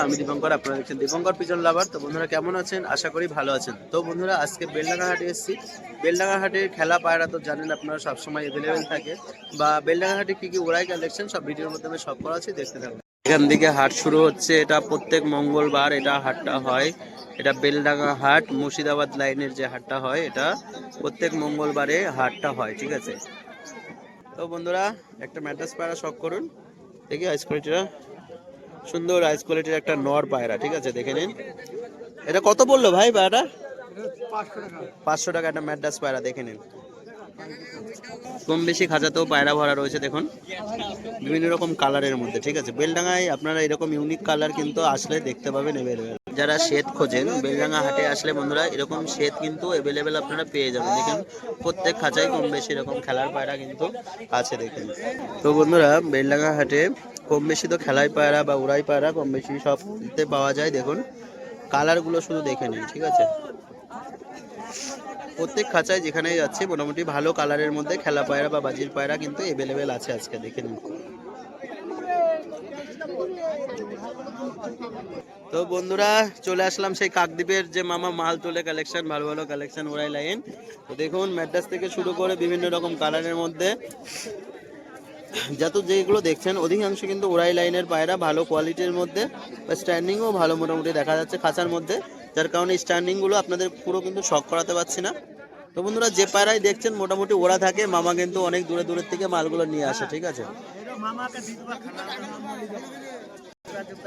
আমি দীপঙ্কর, আপনারা দেখছেন দীপঙ্কর পিজন লাভার। তো বন্ধুরা কেমন আছেন? আশা করি ভালো আছেন। তো বন্ধুরা আজকে বেলডাঙ্গা হাটে এসেছি। বেলডাঙ্গা হাটের খেলা পায়রা তো জানেন আপনারা সবসময় অ্যাভেলেবেল থাকে, বা বেলডাঙ্গা হাটে কি কি ওরাই কালেকশন সব ভিডিওর মাধ্যমে সব করা আছে, দেখতে থাকবেন। এখান থেকে হাট শুরু হচ্ছে, এটা প্রত্যেক মঙ্গলবার এটা হাটটা হয়। এটা বেলডাঙ্গা হাট মুর্শিদাবাদ লাইনের যে হাটটা হয়, এটা প্রত্যেক মঙ্গলবারে হাটটা হয়, ঠিক আছে। তো বন্ধুরা একটা ম্যাট্রাস পায়রা শখ করুন, দেখি আইস কোয়ালিটিটা সুন্দর, আইস কোয়ালিটির একটা নর পায়রা, ঠিক আছে দেখে নিন। এটা কত বললো ভাই পায়রাটা? 500 টাকা একটা ম্যাড্রাস পায়রা, দেখে নিন। কম বেশি খাঁচাতেও পায়রা ভরা রয়েছে, দেখুন বিভিন্ন রকম কালারের মধ্যে, ঠিক আছে। বেলডাঙ্গায় আপনারা এরকম ইউনিক কালার কিন্তু আসলে দেখতে পাবেন অ্যাভেলেবেল। যারা শেড খোঁজেন বেলডাঙ্গা হাটে আসলে বন্ধুরা এরকম শেড কিন্তু অ্যাভেলেবেল আপনারা পেয়ে যাবেন। দেখুন প্রত্যেক খাঁচায় কম বেশি এরকম খেলার পায়রা কিন্তু আছে, দেখুন। তো বন্ধুরা বেলডাঙ্গা হাটে কম বেশি তো খেলাই পায়রা বা উড়াই পায়রা কম বেশি সবতে পাওয়া যায়। দেখুন কালারগুলো শুধু দেখে নিন, ঠিক আছে। প্রত্যেক খাঁচায় যেখানেই যাচ্ছে মোটামুটি ভালো কালারের মধ্যে খেলা পায়রা বা বাজির পায়রা কিন্তু অ্যাভেলেবেল আছে আজকে, দেখে নিন। তো বন্ধুরা চলে আসলাম সেই কাকদ্বীপের যে মামা মাল তোলে কালেকশন, ভালো ভালো কালেকশন ওরাই লাইন। তো দেখুন ম্যাট্রাস থেকে শুরু করে বিভিন্ন রকম কালারের মধ্যে যত যেগুলো দেখছেন অধিকাংশ কিন্তু ওরাই লাইনের পায়রা, ভালো কোয়ালিটির মধ্যে, স্ট্যান্ডিংও ভালো মোটামুটি দেখা যাচ্ছে খাঁচার মধ্যে, যার কারণে স্ট্যান্ডিংগুলো আপনাদের পুরো কিন্তু শক করাতে পারছি না। তো বন্ধুরা যে পায়রাই দেখছেন মোটামুটি ওরা থাকে, মামা কিন্তু অনেক দূরে দূরের থেকে মালগুলো নিয়ে আসে, ঠিক আছে।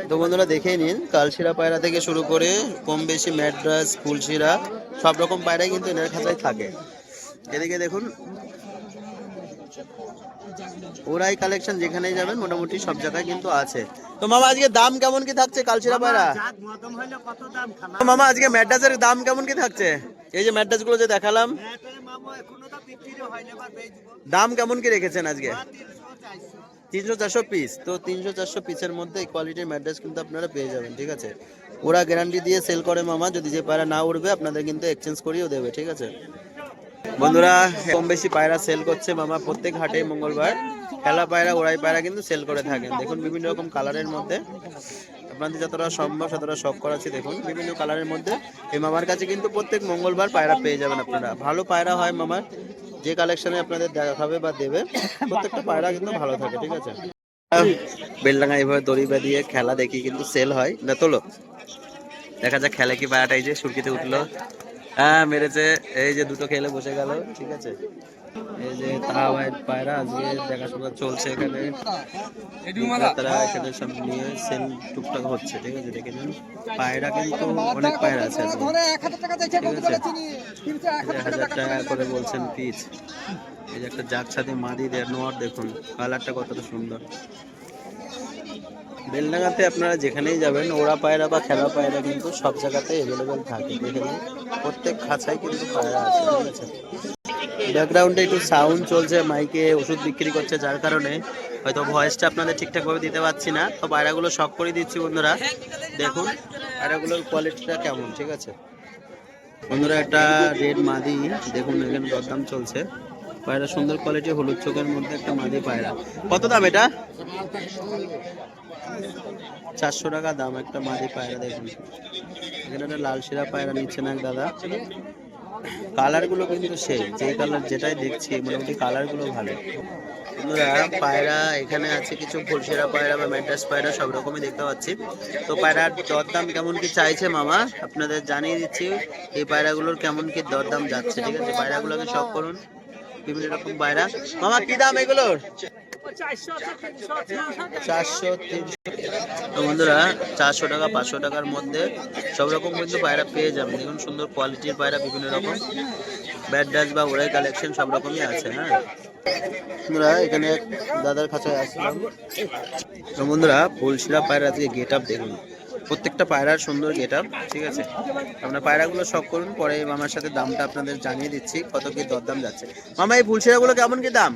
তো বন্ধুরা দেখেই নিন, কালশিরা পায়রা থেকে শুরু করে কম বেশি ম্যাড্রাস ফুলশিরা সব রকম পায়রাই কিন্তু এনার খাঁচায় থাকে। এদিকে দেখুন ওরাই কালেকশন যেখানেই যাবেন মোটামুটি সব জায়গায় কিন্তু আছে। তো মামা আজকে দাম কেমন কি থাকছে কালশিরা পায়রা? মামা আজকে ম্যাড্রাসের দাম কেমন কি থাকছে? এই যে ম্যাড্রাস গুলো যে দেখালাম, দাম কেমন কি রেখেছেন আজকে? 300-400 পিস। তো 300-400 পিসের মধ্যে এই কোয়ালিটির ম্যাট্রেস কিন্তু আপনারা পেয়ে যাবেন, ঠিক আছে। ওরা গ্যারান্টি দিয়ে সেল করে মামা, যদি যে পায়রা না উঠবে আপনাদের কিন্তু এক্সচেঞ্জ করিয়েও দেবে, ঠিক আছে। বন্ধুরা কম বেশি পায়রা সেল করছে মামা প্রত্যেক হাটে মঙ্গলবার। খেলা পায়রা ওড়াই পায়রা কিন্তু সেল করে থাকেন। দেখুন বিভিন্ন রকম কালারের মধ্যে আপনাদের যতটা সম্ভব ততটা শখ করাচ্ছি। দেখুন বিভিন্ন কালারের মধ্যে এই মামার কাছে কিন্তু প্রত্যেক মঙ্গলবার পায়রা পেয়ে যাবেন আপনারা। ভালো পায়রা হয় মামার, যে কালেকশনে আপনাদের দেখাবে বা দেবে প্রত্যেকটা পায়রা কিন্তু ভালো থাকে, ঠিক আছে। বেলডাঙ্গা এইভাবে দড়ি বাঁধিয়ে খেলা দেখি কিন্তু সেল হয় না, তোলো দেখা যাক খেলে কি পায়রাটা। এই যে সুরকিতে উঠলো, হ্যাঁ মেরেছে, এই যে দুটো খেলে বসে গেল, ঠিক আছে। এই যে তাওয়াইয়ের পায়রা আজকে দেখাশোনা চলছে এখানে, তারা এখানে সব নিয়ে সেল টুকটাক হচ্ছে, ঠিক আছে। দেখে নিন পায়রা কিন্তু অনেক পায়রা আছে আজকে, ঠিক আছে। 1000 টাকা করে বলছেন পিস। এই যে একটা জাগ সাথে মাদি নোয়ার, দেখুন কালারটা কতটা সুন্দর। বেলডাঙ্গাতে আপনারা যেখানেই যাবেন ওরা পায়রা বা খেলা পায়রা কিন্তু সব জায়গাতে অ্যাভেলেবেল থাকে, দেখে প্রত্যেক খাঁচায় কিন্তু পায়রা আছে, ঠিক আছে। ব্যাকগ্রাউন্ডে একটু সাউন্ড চলছে, মাইকে ওষুধ বিক্রি করছে, যার কারণে হয়তো ভয়েসটা আপনাদের ঠিকঠাকভাবে দিতে পারছি না। তো পায়রাগুলো শখ করে দিচ্ছি বন্ধুরা, দেখুন পায়রাগুলোর কোয়ালিটিটা কেমন, ঠিক আছে। বন্ধুরা একটা রেড মাদি দেখুন, এখানে দরদাম চলছে। পায়রা সুন্দর কোয়ালিটি, হলুদ চোখের মধ্যে একটা মাদি পায়রা। কত দাম এটা? 400 টাকা দাম একটা মাদি পায়রা। দেখুন এখানে একটা লাল শিরা পায়রা নিচ্ছেন এক দাদা। কালারগুলো কিন্তু সেই যে কালার যেটাই দেখছি মোটামুটি কালারগুলো ভালো। বন্ধুরা পায়রা এখানে আছে কিছু ফুলশিরা পায়রা বা ম্যাড্রাস পায়রা সব রকমই দেখতে পাচ্ছি। তো পায়রার দরদাম কেমন কি চাইছে মামা আপনাদের জানিয়ে দিচ্ছি, এই পায়রাগুলোর কেমন কি দরদাম যাচ্ছে, ঠিক আছে। পায়রাগুলোকে শখ করুন, বিভিন্ন রকম পায়রা। মামা কি দাম এগুলোর? 400-300। তো বন্ধুরা 400 টাকা 500 টাকার মধ্যে সব রকম কিন্তু পায়রা পেয়ে যাবেন। দেখুন সুন্দর কোয়ালিটির পায়রা, বিভিন্ন রকম ব্যাডাস বা ওরাই কালেকশন সব রকমই আছে। হ্যাঁ বন্ধুরা এখানে দাদার কাছে আসলাম। তো বন্ধুরা ফুলশিরা পায়রা আজকে গেট আপ দেখুন, প্রত্যেকটা পায়রার সুন্দর গেট আপ, ঠিক আছে। আপনার পায়রাগুলো শখ করুন, পরে মামার সাথে দামটা আপনাদের জানিয়ে দিচ্ছি কত কি দরদাম যাচ্ছে। মামা এই ফুলশিরাগুলো কেমন কি দাম?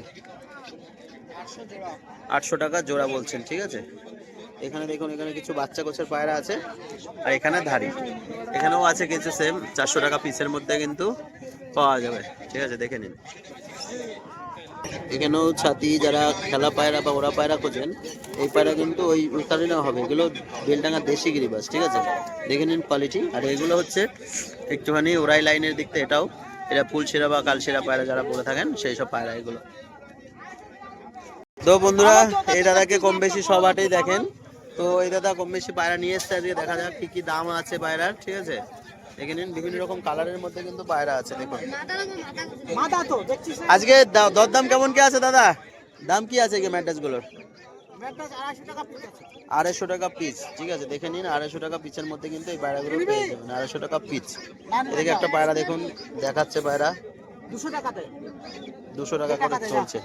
800 টাকা জোড়া বলছেন, ঠিক আছে। এখানে দেখুন এখানে কিছু বাচ্চা কোচের পায়রা আছে, আর এখানে ধাড়ি এখানেও আছে কিছু সেম 400 টাকা পিসের মধ্যে কিন্তু পাওয়া যাবে, ঠিক আছে দেখে নিন। এখানেও ছাতি যারা খেলা পায়রা বা ওরা পায়রা খোঁজেন, এই পায়রা কিন্তু ওই কারণে হবে, এগুলো বেলডাঙ্গা দেশি গিরিবাজ, ঠিক আছে, দেখে নিন কোয়ালিটি। আর এগুলো হচ্ছে একটুখানি ওরাই লাইনের দিকতে, এটা ফুলশিরা বা কালশিরা পায়রা যারা পরে থাকেন সেই সব পায়রা এগুলো। তো বন্ধুরা এই দাদাকে কম বেশি সব হাটেই দেখেন, তো এই দাদা কম বেশি পায়রা নিয়ে এসছে, আজকে দেখা যাক কি কি দাম আছে পায়রার, ঠিক আছে। দেখে নিন বিভিন্ন রকম কালারের মধ্যে কিন্তু পায়রা আছে, দেখুন। আজকে দরদাম কেমন কি আছে দাদা? দাম কি আছে কি ম্যাড্রাস গুলোর? 250 টাকা পিস, ঠিক আছে, দেখে নিন 250 টাকা পিসের মধ্যে কিন্তু এই পায়রাগুলো পেয়ে যাবেন, 250 টাকা পিস। এদিকে একটা পায়রা দেখুন দেখাচ্ছে, পায়রা 200 টাকা করে চলছে।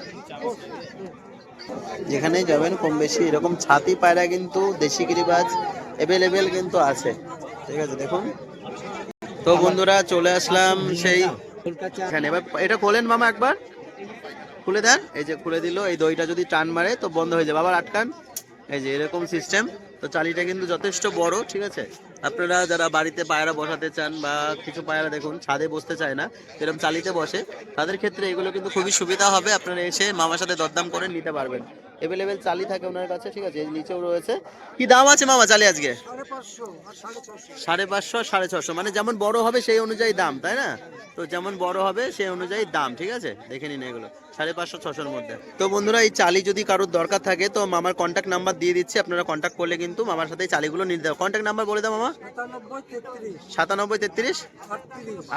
যেখানেই যাবেন কম বেশি এরকম ছাতি পায়রা কিন্তু দেশি গিরিবাজ অ্যাভেলেবেল কিন্তু আছে, ঠিক আছে, দেখুন। তো বন্ধুরা চলে আসলাম সেই এখানে, এবার এটা খোলেন মামা, একবার খুলে দেন, এই যে খুলে দিল। এই দইটা যদি টান মারে তো বন্ধ হয়ে যাবে, আবার আটকান, এই যে এরকম সিস্টেম। তো চালিটা কিন্তু যথেষ্ট বড়, ঠিক আছে। আপনারা যারা বাড়িতে পায়রা বসাতে চান বা কিছু পায়রা দেখুন ছাদে বসতে চায় না, এরকম চালিতে বসে, তাদের ক্ষেত্রে এগুলো কিন্তু খুবই সুবিধা হবে। আপনারা এসে মামার সাথে দরদাম করে নিতে পারবেন, অ্যাভেলেবেল চালি থাকে ওনার কাছে, ঠিক আছে। এই নিচেও রয়েছে। কি দাম আছে মামা চালি আজকে? 550 650, মানে যেমন বড় হবে সেই অনুযায়ী দাম, তাই না? তো যেমন বড় হবে সেই অনুযায়ী দাম, ঠিক আছে, দেখে নিন এগুলো 550 600-র মধ্যে। তো বন্ধুরা এই চালি যদি কারোর দরকার থাকে তো মামার কন্ট্যাক্ট নাম্বার দিয়ে দিচ্ছি, আপনারা কন্ট্যাক্ট করলে কিন্তু মামার সাথে এই চালিগুলো নিতে দেবো। কন্ট্যাক্ট নাম্বার বলে দাও মামা। 97 33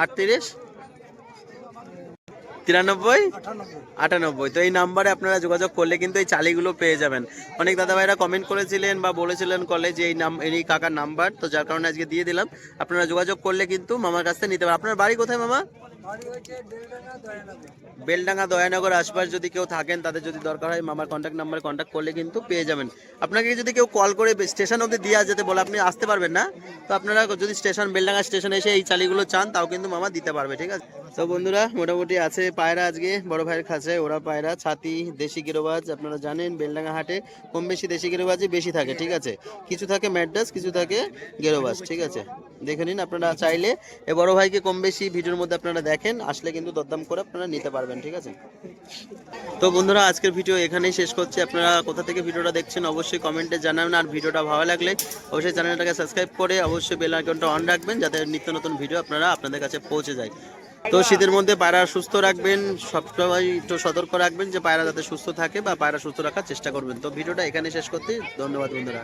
38 93 98। তো এই নাম্বারে আপনারা যোগাযোগ করলে কিন্তু এই চালিগুলো পেয়ে যাবেন। অনেক দাদা ভাইরা কমেন্ট করেছিলেন বা বলেছিলেন কলে যে এই কাকার নাম্বার, তো যার কারণে আজকে দিয়ে দিলাম। আপনারা যোগাযোগ করলে কিন্তু মামার কাছ থেকে নিতে পারেন। আপনার বাড়ি কোথায় মামা? বেলডাঙ্গা দয়ানগর আশপাশ যদি কেউ থাকেন, তাদের যদি দরকার হয় মামার কন্ট্যাক্ট নাম্বারে কন্ট্যাক্ট করলে কিন্তু পেয়ে যাবেন। আপনাকে যদি কেউ কল করে স্টেশন অবধি দিয়ে যেতে বলে, আপনি আসতে পারবেন না, তো আপনারা যদি বেলডাঙ্গা স্টেশনে এসে এই চালিগুলো চান তাও কিন্তু মামা দিতে পারবে, ঠিক আছে। তো বন্ধুরা মোটামুটি আছে পায়রা আজকে বড় ভাইয়ের কাছে, ওরা পায়রা ছাতি দেশি গিরোবাজ। আপনারা জানেন বেলডাঙ্গা হাটে কম বেশি দেশি গিরোবাজই বেশি থাকে, ঠিক আছে। কিছু থাকে ম্যাড্রাস, কিছু থাকে গিরোবাজ, ঠিক আছে, দেখে নিন। আপনারা চাইলে এ বড় ভাইকে কম বেশি ভিডিওর মধ্যে আপনারা দেখেন, আসলে কিন্তু দরদাম করে আপনারা নিতে পারবেন, ঠিক আছে। তো বন্ধুরা আজকের ভিডিও এখানেই শেষ করছি। আপনারা কোথা থেকে ভিডিওটা দেখছেন অবশ্যই কমেন্টে জানাবেন। আর ভিডিওটা ভালো লাগলে অবশ্যই চ্যানেলটাকে সাবস্ক্রাইব করে অবশ্যই বেল আইকনটা অন রাখবেন, যাতে নিত্য নতুন ভিডিও আপনাদের কাছে পৌঁছে যায়। তো শীতের মধ্যে পায়রা সুস্থ রাখবেন, সবসময় একটু সতর্ক রাখবেন যে পায়রা যাতে সুস্থ থাকে বা পায়রা সুস্থ রাখার চেষ্টা করবেন। তো ভিডিওটা এখানে শেষ করতে ধন্যবাদ বন্ধুরা।